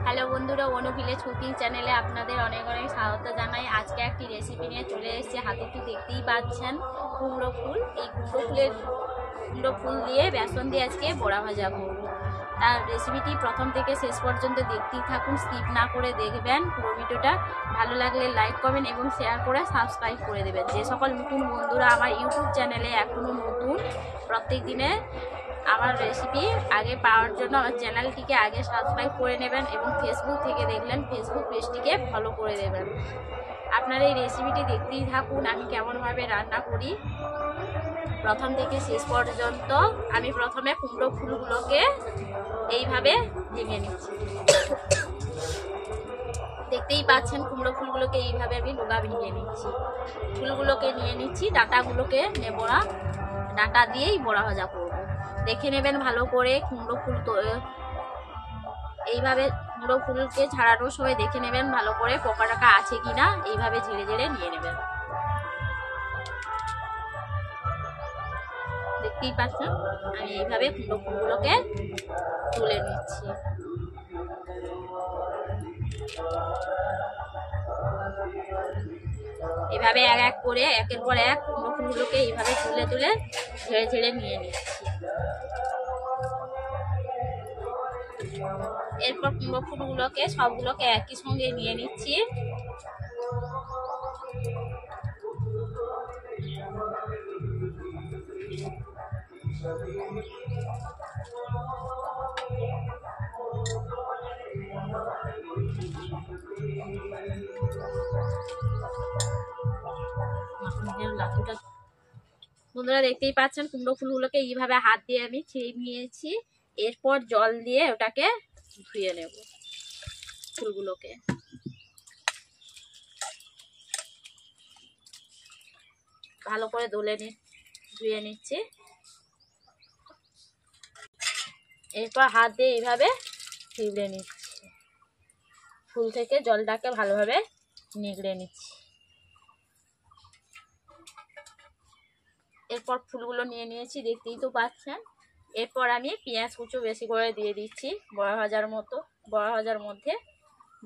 Hello বন্ধুরা, অনু village cooking চ্যানেলে আপনাদের অনেক অনেক স্বাগত জানাই। আজকে একটি রেসিপি নিয়ে চলে এসেছি। হাতে একটু দেখতেই পাচ্ছেন কুমড়ো ফুল। এই কুমড়ো ফুল দিয়ে বেসন দিয়ে আজকে বড়া ভাজা করব। তার রেসিপিটি প্রথম থেকে শেষ পর্যন্ত দেখতেই থাকুন, স্কিপ না করে দেখবেন। পুরো ভিডিওটা ভালো লাগলে লাইক করবেন এবং শেয়ার করে সাবস্ক্রাইব করে দেবেন। যে সকল নতুন বন্ধুরা আমার ইউটিউব চ্যানেলে এখনও নতুন, প্রত্যেক দিনে আমার রেসিপি আগে পাওয়ার জন্য আমার চ্যানেলটিকে আগে সাবস্ক্রাইব করে নেবেন এবং ফেসবুক থেকে দেখলেন ফেসবুক পেজটিকে ফলো করে দেবেন। আপনারা এই রেসিপিটি দেখতেই থাকুন আমি কেমনভাবে রান্না করি প্রথম থেকে শেষ পর্যন্ত। আমি প্রথমে কুমড়ো ফুলগুলোকে এইভাবে ভেঙে নিচ্ছি। দেখতেই পাচ্ছেন কুমড়ো ফুলগুলোকে এইভাবে আমি ডোগা ভেঙে নিচ্ছি। ফুলগুলোকে নিয়ে নিচ্ছি, ডাঁটাগুলোকে নেব না, ডাঁটা দিয়েই বড়া ভাজা করব। দেখে নেবেন ভালো করে কুমড়ো ফুল তো এইভাবে কুমড়ো ফুলকে ছাড়ানোর সময় দেখে নেবেন ভালো করে পোকা টাকা আছে কিনা, এইভাবে ঝেড়ে ঝেড়ে নিয়ে নেবেন। দেখতেই পাচ্ছেন আমি এইভাবে কুমড়ো ফুলগুলোকে তুলে নিচ্ছি। এভাবে এক এক করে একের পর এক কুমড়ো ফুলগুলোকে এইভাবে তুলে তুলে ঝেড়ে ঝেড়ে নিয়ে নিচ্ছি। এরপর কুমড়ো ফুলগুলোকে সবগুলোকে একই সঙ্গে নিয়ে নিচ্ছি। বন্ধুরা দেখতেই পাচ্ছেন কুমড়ো ফুলগুলোকে এইভাবে হাত দিয়ে আমি ছিঁড়ে নিয়েছি। এরপর জল দিয়ে ওটাকে ধুয়ে নেব। ফুলগুলোকে ভালো করে ধুয়ে নিচ্ছি। এরপর হাত দিয়ে এইভাবে চিড়ে নিচ্ছি। ফুল থেকে জলটাকে ভালোভাবে নিগড়ে নিচ্ছি। এরপর ফুলগুলো নিয়ে নিয়েছি, দেখতেই তো পাচ্ছেন। এরপর আমি পেঁয়াজ কুচো বেশি করে দিয়ে দিচ্ছি বড়া ভাজার মধ্যে।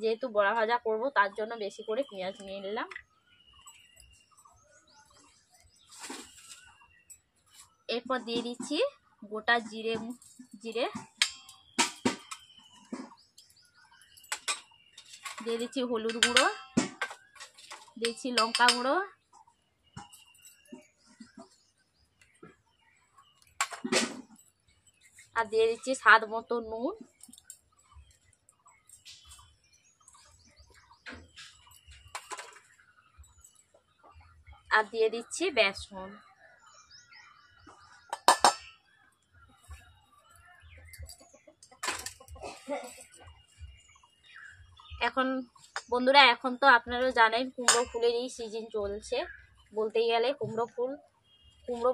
যেহেতু বড়া ভাজা করব তার জন্য বেশি করে পেঁয়াজ নিয়ে নিলাম। এরপর দিয়ে দিচ্ছি গোটা জিরে, দিয়ে দিচ্ছি হলুদ গুঁড়ো, দিচ্ছি লঙ্কা গুঁড়ো, আর দিয়ে দিচ্ছি স্বাদ মতো নুন, আর দিয়ে দিচ্ছি বেসন। এখন বন্ধুরা, এখন তো আপনারা জানেন কুমড়ো ফুলের এই সিজন চলছে। বলতে গেলে কুমড়ো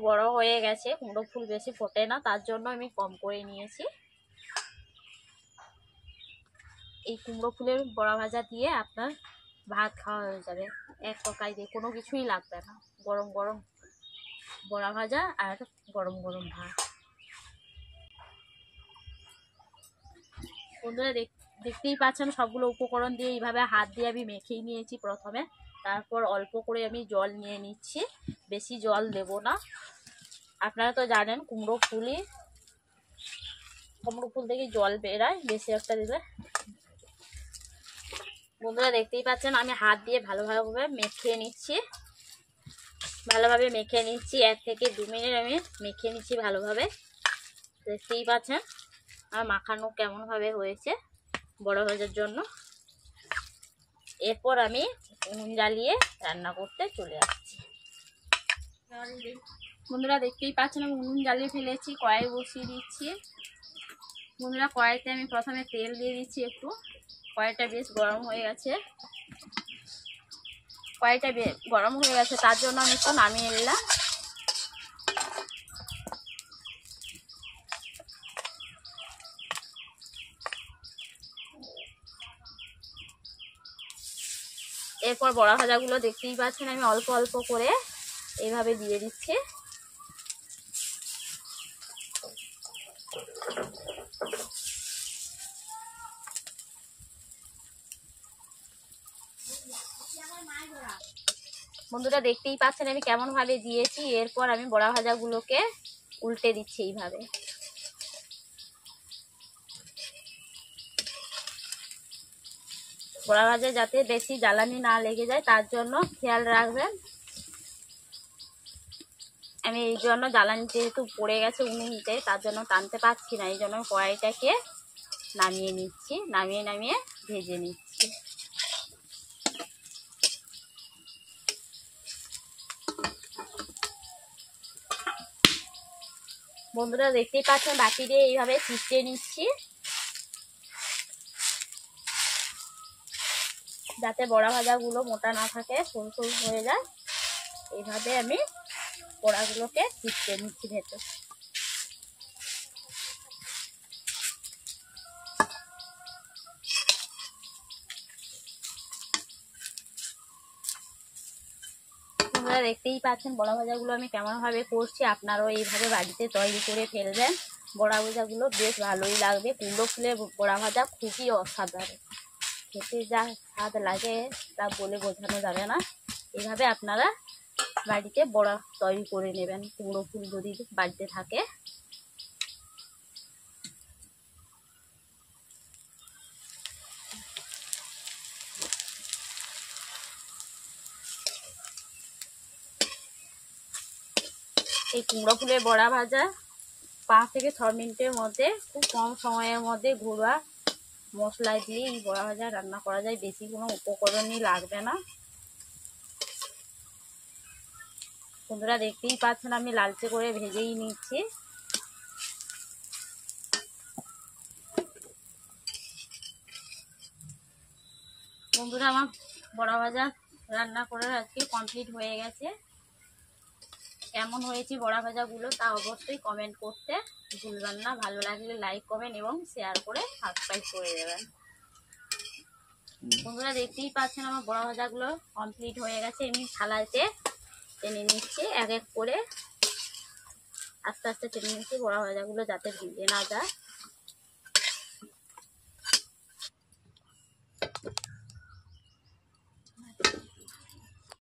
বড় হয়ে গেছে, কুমড়ো ফুল বেশি ফোটে না, তার জন্য আমি কম করে নিয়েছি। এই কুমড়ো ফুলের বড়া ভাজা দিয়ে আপনার ভাত খাওয়া হয়ে যাবে এক তরকারি দিয়ে, কোনো কিছুই লাগবে না। গরম গরম বড়া ভাজা আর গরম গরম ভাত। বন্ধুরা দেখতেই পাচ্ছেন সবগুলো উপকরণ দিয়ে এইভাবে হাত দিয়ে আমি মেখেই নিয়েছি প্রথমে। তারপর অল্প করে আমি জল নিয়ে নিচ্ছি, বেশি জল দেব না। আপনারা তো জানেন কুমড়ো ফুল থেকে জল বেরায়, বেশি একটা দিলে। বন্ধুরা দেখতেই পাচ্ছেন আমি হাত দিয়ে ভালোভাবে মেখে নিচ্ছি। 1 থেকে 2 মিনিট আমি মেখে নিচ্ছি ভালোভাবে। দেখতেই পাচ্ছেন আমার মাখানো কেমনভাবে হয়েছে বড় ভাজার জন্য। এরপর আমি উনুন জ্বালিয়ে রান্না করতে চলে আসছি। বন্ধুরা দেখতেই পাচ্ছেন আমি উনুন জ্বালিয়ে ফেলেছি, কড়াই বসিয়ে দিচ্ছি। বন্ধুরা কড়াইতে আমি প্রথমে তেল দিয়ে দিচ্ছি একটু। কড়াইটা বেশ গরম হয়ে গেছে, তার জন্য আমি একটু নামিয়ে নিলাম। এরপর বড়া ভাজাগুলো দেখতেই পাচ্ছেন আমি অল্প অল্প করে এইভাবে দিয়ে দিচ্ছি। বন্ধুরা দেখতেই পাচ্ছেন আমি কেমন ভাবে দিয়েছি। এরপর আমি বড়া ভাজাগুলোকে উল্টে দিচ্ছি এইভাবে। বড়া ভাজা যাতে বেশি জ্বালানি না লেগে যায় তার জন্য খেয়াল রাখবেন। আমি এই জন্য জ্বালানি যেহেতু পড়ে গেছে উনুনতে, তার জন্য টানতে পারছি না, এই জন্য কড়াইটাকে নামিয়ে নিচ্ছি, নামিয়ে ভেজে নিচ্ছি। বন্ধুরা দেখতেই পাচ্ছেন বাটি দিয়ে এইভাবে চিপড়ে নিচ্ছি যাতে বড়া ভাজাগুলো মোটা না থাকে, সরু সরু হয়ে যায়। এইভাবে আমি বড়াগুলোকে চিপড়ে নিচ্ছি ভেতর। আপনারা দেখতেই পাচ্ছেন বড়া ভাজাগুলো আমি কেমন ভাবে করছি। আপনারাও এইভাবে বাড়িতে তৈরি করে ফেলবেন। বড়া ভাজাগুলো বেশ ভালোই লাগবে। কুমড়ো ফুলের বড়া ভাজা খুবই অসাধারণ, খেতে যা স্বাদ লাগে তা বলে বোঝানো যাবে না। এইভাবে আপনারা বাড়িতে বড়া তৈরি করে নেবেন কুমড়ো ফুল যদি বাড়িতে থাকে। এই কুমড়ো ফুলের বড়া ভাজা 5 থেকে 6 মিনিটের মধ্যে, খুব কম সময়ের মধ্যে ঘরোয়া মশলা দিয়ে এই বড়া ভাজা রান্না করা যায়। বেশি কোনো উপকরণই লাগবে না। বন্ধুরা দেখতেই পাচ্ছেন আমি লালচে করে ভেজেই নিচ্ছি। বন্ধুরা আমার বড়া ভাজা রান্না করে আজকে কমপ্লিট হয়ে গেছে। কেমন হয়েছে বড়া ভাজাগুলো তা অবশ্যই কমেন্ট করতে ভুলবেন না। ভালো লাগলে লাইক করবেন এবং শেয়ার করে সাবস্ক্রাইব করে দেবেন। বন্ধুরা দেখতেই পাচ্ছেন আমার বড়া ভাজাগুলো কমপ্লিট হয়ে গেছে। আমি থালাতে টেনে নিচ্ছি এক এক করে, আস্তে আস্তে টেনে নিচ্ছি বড়া ভাজাগুলো যাতে ভিজে না যায়।